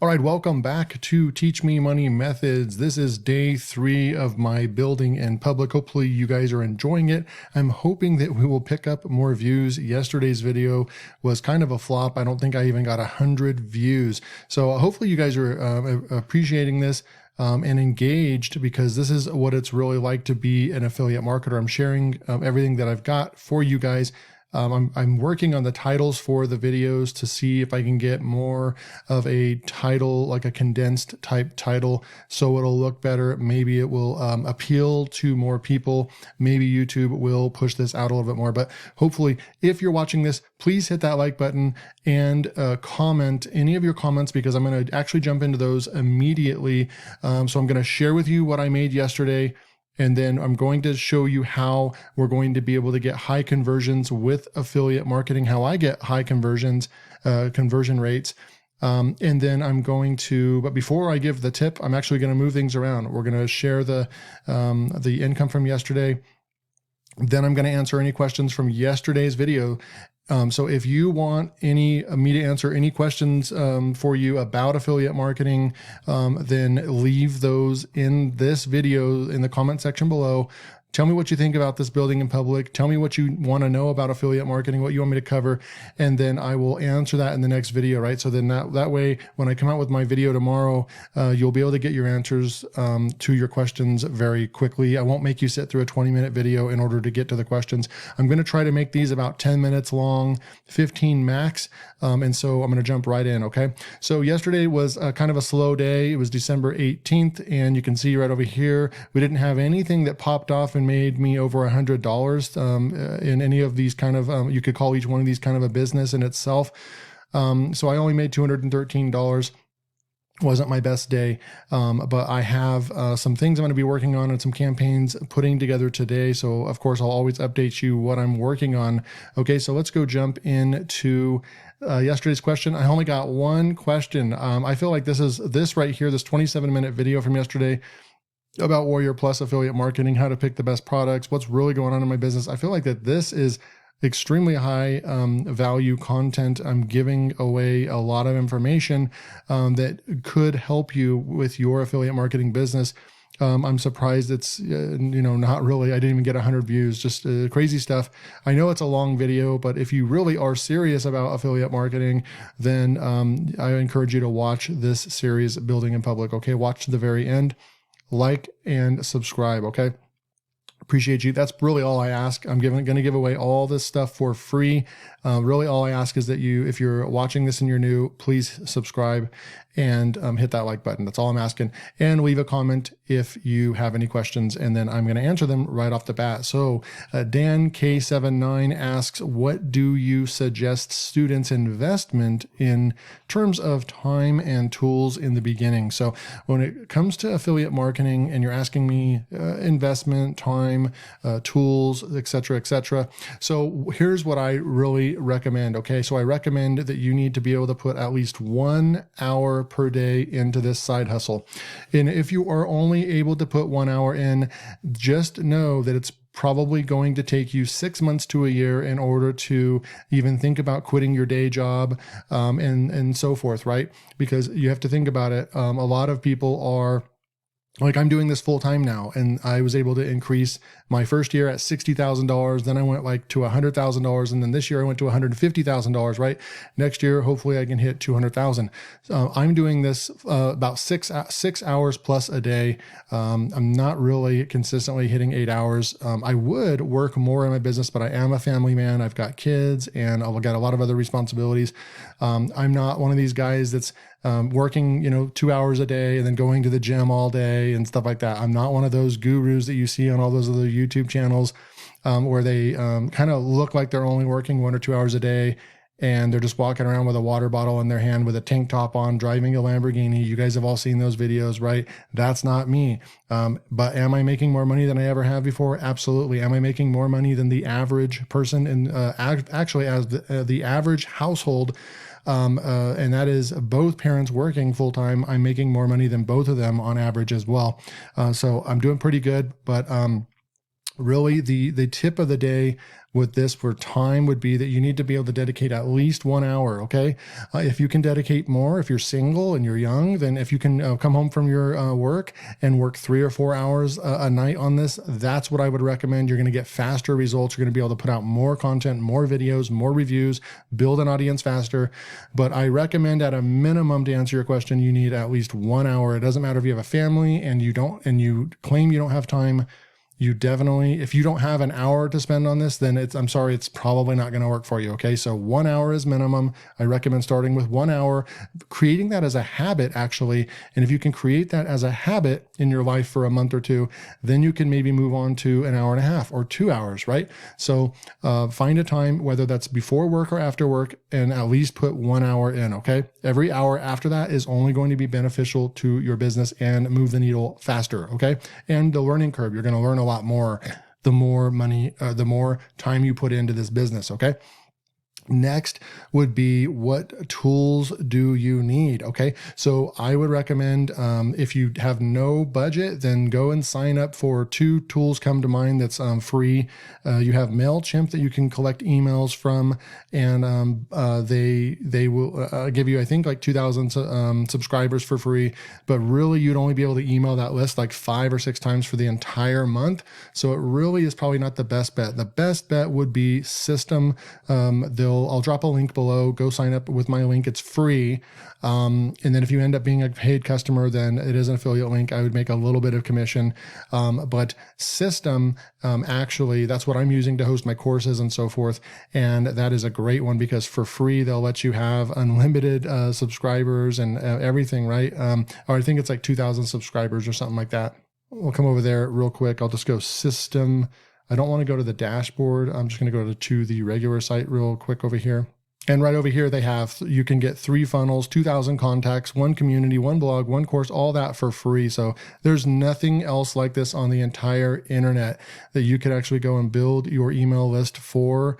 All right, welcome back to Teach Me Money Methods. This is day 3 of my building in public. Hopefully you guys are enjoying it. I'm hoping that we will pick up more views. Yesterday's video was kind of a flop. I don't think I even got 100 views. So hopefully you guys are appreciating this and engaged, because this is what it's really like to be an affiliate marketer. I'm sharing everything that I've got for you guys. I'm working on the titles for the videos to see if I can get more of a title, like a condensed type title, so it'll look better. Maybe it will appeal to more people. Maybe YouTube will push this out a little bit more, but hopefully if you're watching this, please hit that like button and comment any of your comments, because I'm going to actually jump into those immediately. So I'm going to share with you what I made yesterday, and then I'm going to show you how we're going to be able to get high conversions with affiliate marketing, how I get high conversions, conversion rates. And then I'm going to, but before I give the tip, I'm actually going to move things around. We're going to share the income from yesterday. Then I'm going to answer any questions from yesterday's video. So if you want me to answer any questions for you about affiliate marketing, then leave those in this video in the comment section below. Tell me what you think about this building in public. Tell me what you want to know about affiliate marketing, what you want me to cover, and then I will answer that in the next video, right? So then that way, when I come out with my video tomorrow, you'll be able to get your answers to your questions very quickly. I won't make you sit through a 20-minute video in order to get to the questions. I'm going to try to make these about 10 minutes long, 15 max, and so I'm going to jump right in, okay? So yesterday was kind of a slow day. It was December 18th, and you can see right over here, we didn't have anything that popped off and made me over $100 in any of these kind of, you could call each one of these kind of a business in itself. So I only made $213. Wasn't my best day, but I have some things I'm going to be working on and some campaigns putting together today. So of course, I'll always update you what I'm working on. Okay, so let's go jump into yesterday's question. I only got one question. I feel like this right here, this 27-minute video from yesterday about Warrior Plus affiliate marketing, how to pick the best products, what's really going on in my business. I feel like that this is extremely high value content. I'm giving away a lot of information that could help you with your affiliate marketing business. I'm surprised it's, not really, I didn't even get 100 views, just crazy stuff. I know it's a long video, but if you really are serious about affiliate marketing, then I encourage you to watch this series, Building in Public. Okay, watch to the very end. Like and subscribe, okay? Appreciate you. That's really all I ask. I'm going to give away all this stuff for free. Really all I ask is that if you're watching this and you're new, please subscribe and hit that like button. That's all I'm asking. And leave a comment if you have any questions, and then I'm going to answer them right off the bat. So Dan K79 asks, what do you suggest students investment in terms of time and tools in the beginning? So when it comes to affiliate marketing and you're asking me investment, time, tools, etc., etc. So here's what I really recommend. Okay, so I recommend that you need to be able to put at least 1 hour per day into this side hustle. And if you are only able to put 1 hour in, just know that it's probably going to take you 6 months to a year in order to even think about quitting your day job and so forth, right? Because you have to think about it. A lot of people are, like, I'm doing this full time now, and I was able to increase my first year at $60,000. Then I went like to $100,000. And then this year I went to $150,000, right? Next year, hopefully I can hit 200,000. I'm doing this about six hours plus a day. I'm not really consistently hitting 8 hours. I would work more in my business, but I am a family man. I've got kids and I've got a lot of other responsibilities. I'm not one of these guys that's working, 2 hours a day and then going to the gym all day and stuff like that. I'm not one of those gurus that you see on all those other YouTube channels where they kind of look like they're only working 1 or 2 hours a day, and they're just walking around with a water bottle in their hand with a tank top on, driving a Lamborghini. You guys have all seen those videos, right? That's not me. But am I making more money than I ever have before? Absolutely. Am I making more money than the average person, and actually as the average household? And that is both parents working full-time. I'm making more money than both of them on average as well. So I'm doing pretty good, but Really, the tip of the day with this for time would be that you need to be able to dedicate at least 1 hour, okay? If you can dedicate more, if you're single and you're young, then if you can come home from your work and work 3 or 4 hours a night on this, that's what I would recommend. You're going to get faster results. You're going to be able to put out more content, more videos, more reviews, build an audience faster. But I recommend at a minimum, to answer your question, you need at least 1 hour. It doesn't matter if you have a family and you claim you don't have time. You definitely, if you don't have an hour to spend on this, then I'm sorry, it's probably not going to work for you. Okay. So 1 hour is minimum. I recommend starting with 1 hour, creating that as a habit, actually. And if you can create that as a habit in your life for a month or two, then you can maybe move on to an hour and a half or 2 hours, right? So find a time, whether that's before work or after work, and at least put 1 hour in. Okay. Every hour after that is only going to be beneficial to your business and move the needle faster. Okay. And the learning curve, you're going to learn a lot more the more money, the more time you put into this business. Okay. Next would be, what tools do you need? Okay. So I would recommend, if you have no budget, then go and sign up for 2 tools come to mind that's free. You have MailChimp that you can collect emails from, and they will give you, I think, like 2,000 subscribers for free, but really you'd only be able to email that list like 5 or 6 times for the entire month. So it really is probably not the best bet. The best bet would be System. I'll drop a link below. Go sign up with my link. It's free. And then if you end up being a paid customer, then it is an affiliate link. I would make a little bit of commission. But System, actually, that's what I'm using to host my courses and so forth. And that is a great one because for free, they'll let you have unlimited subscribers and everything, right? Or I think it's like 2,000 subscribers or something like that. We'll come over there real quick. I'll just go System. I don't want to go to the dashboard. I'm just going to go to the regular site real quick over here. And right over here, you can get 3 funnels, 2,000 contacts, 1 community, 1 blog, 1 course, all that for free. So there's nothing else like this on the entire internet that you could actually go and build your email list for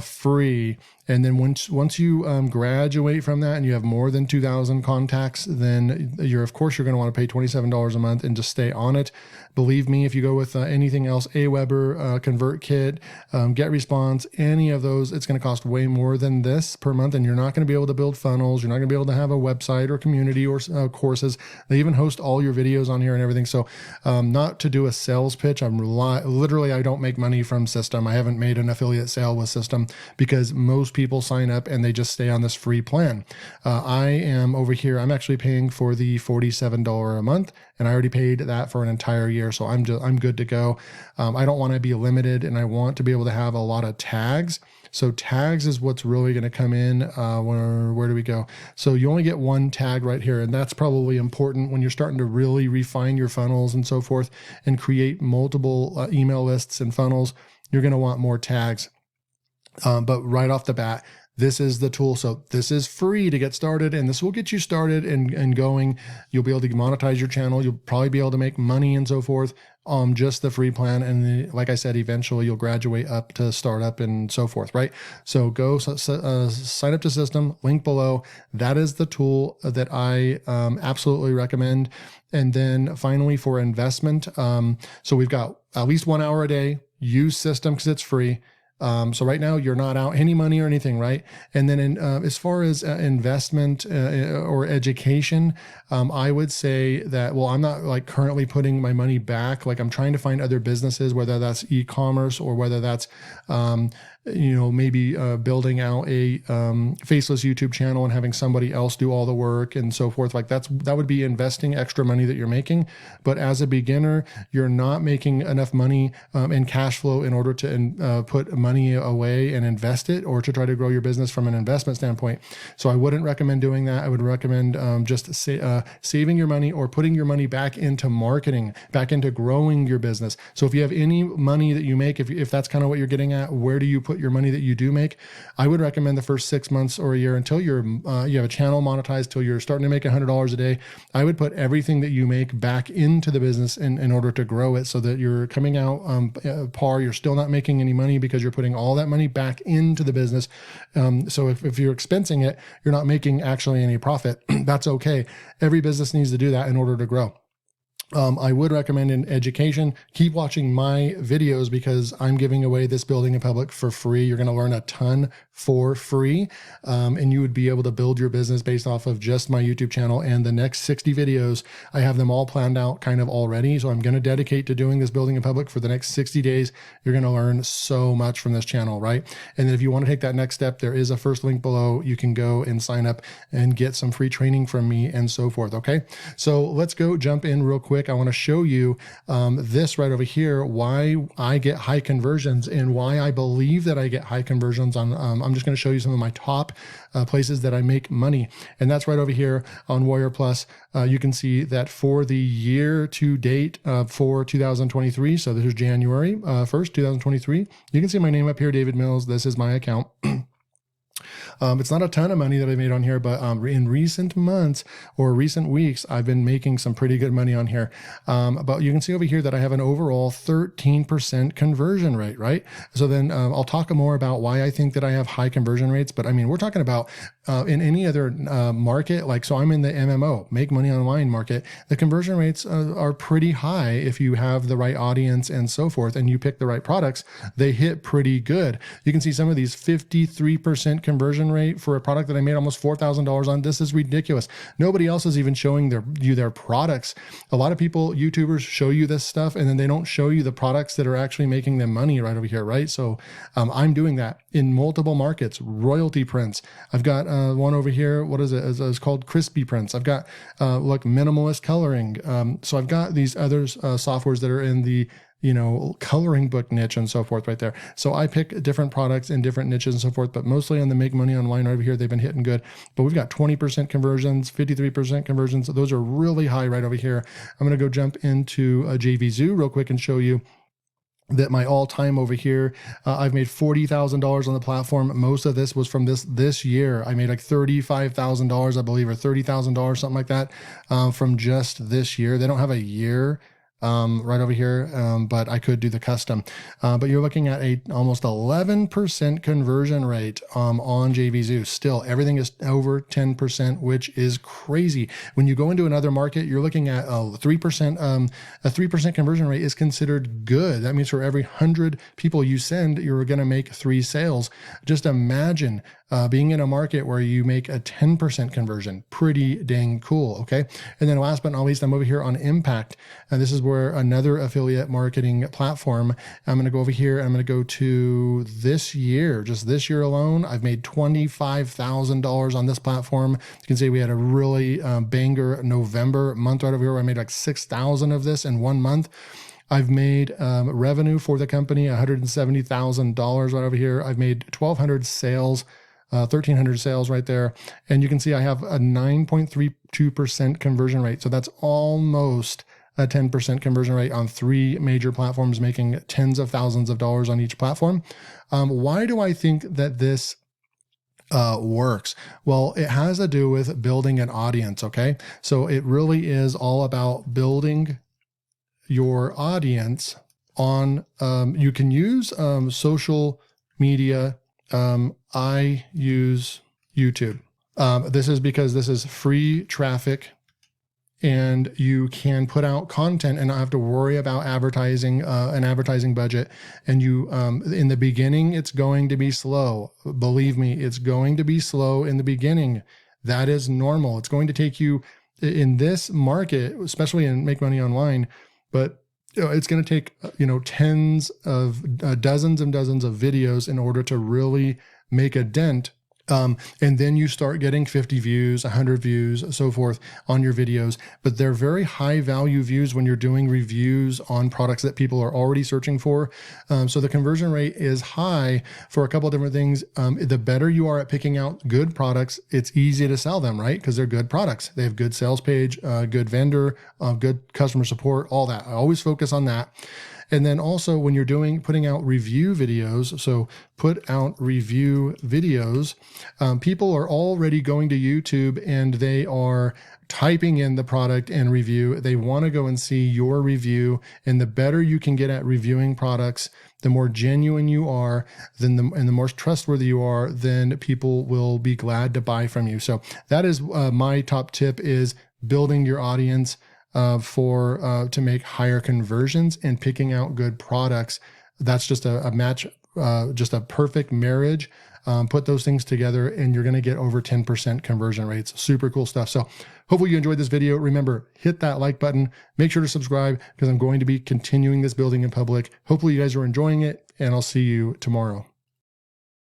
free. And then once you graduate from that and you have more than 2,000 contacts, then of course you're going to want to pay $27 a month and just stay on it. Believe me, if you go with anything else, Aweber, ConvertKit, GetResponse, any of those, it's going to cost way more than this per month. And you're not going to be able to build funnels. You're not going to be able to have a website or community or courses. They even host all your videos on here and everything. So not to do a sales pitch, literally, I don't make money from System. I haven't made an affiliate sale with System because most people sign up and they just stay on this free plan. I am over here. I'm actually paying for the $47 a month, and I already paid that for an entire year. So I'm good to go. I don't want to be limited, and I want to be able to have a lot of tags. So tags is what's really going to come in. Where do we go? So you only get 1 tag right here, and that's probably important when you're starting to really refine your funnels and so forth and create multiple email lists and funnels. You're going to want more tags. But right off the bat, this is the tool. So this is free to get started, and this will get you started and going. You'll be able to monetize your channel. You'll probably be able to make money and so forth. Just the free plan. And like I said, eventually you'll graduate up to startup and so forth, right? So go sign up to System, link below. That is the tool that I absolutely recommend. And then finally for investment, so we've got at least 1 hour a day. Use System because it's free. So right now you're not out any money or anything, right? And then as far as investment or education, I would say that, well, I'm not like currently putting my money back. Like I'm trying to find other businesses, whether that's e-commerce or whether that's, maybe building out a faceless YouTube channel and having somebody else do all the work and so forth. Like that would be investing extra money that you're making. But as a beginner, you're not making enough money in cash flow in order to put money away and invest it, or to try to grow your business from an investment standpoint. So I wouldn't recommend doing that. I would recommend just saving your money or putting your money back into marketing, back into growing your business. So if you have any money that you make, if that's kind of what you're getting at, where do you put your money that you do make? I would recommend the first 6 months or a year until you have a channel monetized, till you're starting to make $100 a day. I would put everything that you make back into the business in order to grow it, so that you're coming out par. You're still not making any money because you're putting all that money back into the business. So if you're expensing it, you're not making actually any profit. That's okay. Every business needs to do that in order to grow. I would recommend in education, keep watching my videos because I'm giving away this building in public for free. You're going to learn a ton for free, and you would be able to build your business based off of just my YouTube channel. And the next 60 videos, I have them all planned out kind of already. So I'm going to dedicate to doing this building in public for the next 60 days. You're going to learn so much from this channel, right? And then if you want to take that next step, there is a first link below. You can go and sign up and get some free training from me and so forth. Okay. So let's go jump in real quick. I want to show you this right over here, why I get high conversions and why I believe that I get high conversions on, I'm just going to show you some of my top places that I make money. And that's right over here on Warrior Plus. You can see that for the year to date for 2023, so this is January 1st, 2023, you can see my name up here, David Mills. This is my account. It's not a ton of money that I made on here, but in recent months or recent weeks, I've been making some pretty good money on here. But you can see over here that I have an overall 13% conversion rate, right? So then I'll talk more about why I think that I have high conversion rates. But I mean, we're talking about in any other market, like, so I'm in the MMO, make money online market. The conversion rates are pretty high if you have the right audience and so forth, and you pick the right products, they hit pretty good. You can see some of these 53% conversion rate for a product that I made almost $4,000 on. This is ridiculous. Nobody else is even showing you their products. A lot of people, YouTubers, show you this stuff and then they don't show you the products that are actually making them money right over here, right? So I'm doing that in multiple markets. Royalty prints. I've got one over here. What is it? It's called crispy prints. I've got like minimalist coloring. So I've got these other softwares that are in the coloring book niche and so forth right there. So I pick different products in different niches and so forth, but mostly on the make money online over here, they've been hitting good. But we've got 20% conversions, 53% conversions. So those are really high right over here. I'm going to go jump into JVZoo real quick and show you that my all-time over here, I've made $40,000 on the platform. Most of this was from this year. I made like $35,000, I believe, or $30,000, something like that, from just this year. They don't have a year right over here, but I could do the custom. But you're looking at a almost 11% conversion rate on JVZoo. Still, everything is over 10%, which is crazy. When you go into another market, you're looking at 3%. A 3% conversion rate is considered good. That means for every 100 people you send, you're going to make 3 sales. Just imagine being in a market where you make a 10% conversion. Pretty dang cool. Okay. And then last but not least, I'm over here on Impact. And this is where another affiliate marketing platform. I'm going to go over here and I'm going to go to this year. Just this year alone, I've made $25,000 on this platform. You can see we had a really banger November month right over here where I made like 6,000 of this in 1 month. I've made revenue for the company, $170,000 right over here. I've made 1,200 sales. 1,300 sales right there. And you can see I have a 9.32% conversion rate. So that's almost a 10% conversion rate on 3 major platforms, making tens of thousands of dollars on each platform. Why do I think that this works? Well, it has to do with building an audience. Okay. So it really is all about building your audience on, you can use social media. I use YouTube. This is because this is free traffic and you can put out content and not have to worry about advertising, an advertising budget. And you, in the beginning, it's going to be slow. Believe me, it's going to be slow in the beginning. That is normal. It's going to take you in this market, especially in Make Money Online, but it's going to take, tens of dozens and dozens of videos in order to really make a dent. And then you start getting 50 views, 100 views, so forth on your videos. But they're very high value views when you're doing reviews on products that people are already searching for. So the conversion rate is high for a couple of different things. The better you are at picking out good products, it's easy to sell them, right? Because they're good products. They have good sales page, good vendor, good customer support, all that. I always focus on that. And then also when you're putting out review videos, so put out review videos, people are already going to YouTube and they are typing in the product and review. They want to go and see your review. And the better you can get at reviewing products, the more genuine you are, and the more trustworthy you are, then people will be glad to buy from you. So that is my top tip, is building your audience. to make higher conversions and picking out good products. That's just a match, just a perfect marriage. Put those things together and you're going to get over 10% conversion rates. Super cool stuff. So hopefully you enjoyed this video. Remember, hit that like button, make sure to subscribe because I'm going to be continuing this building in public. Hopefully you guys are enjoying it, and I'll see you tomorrow.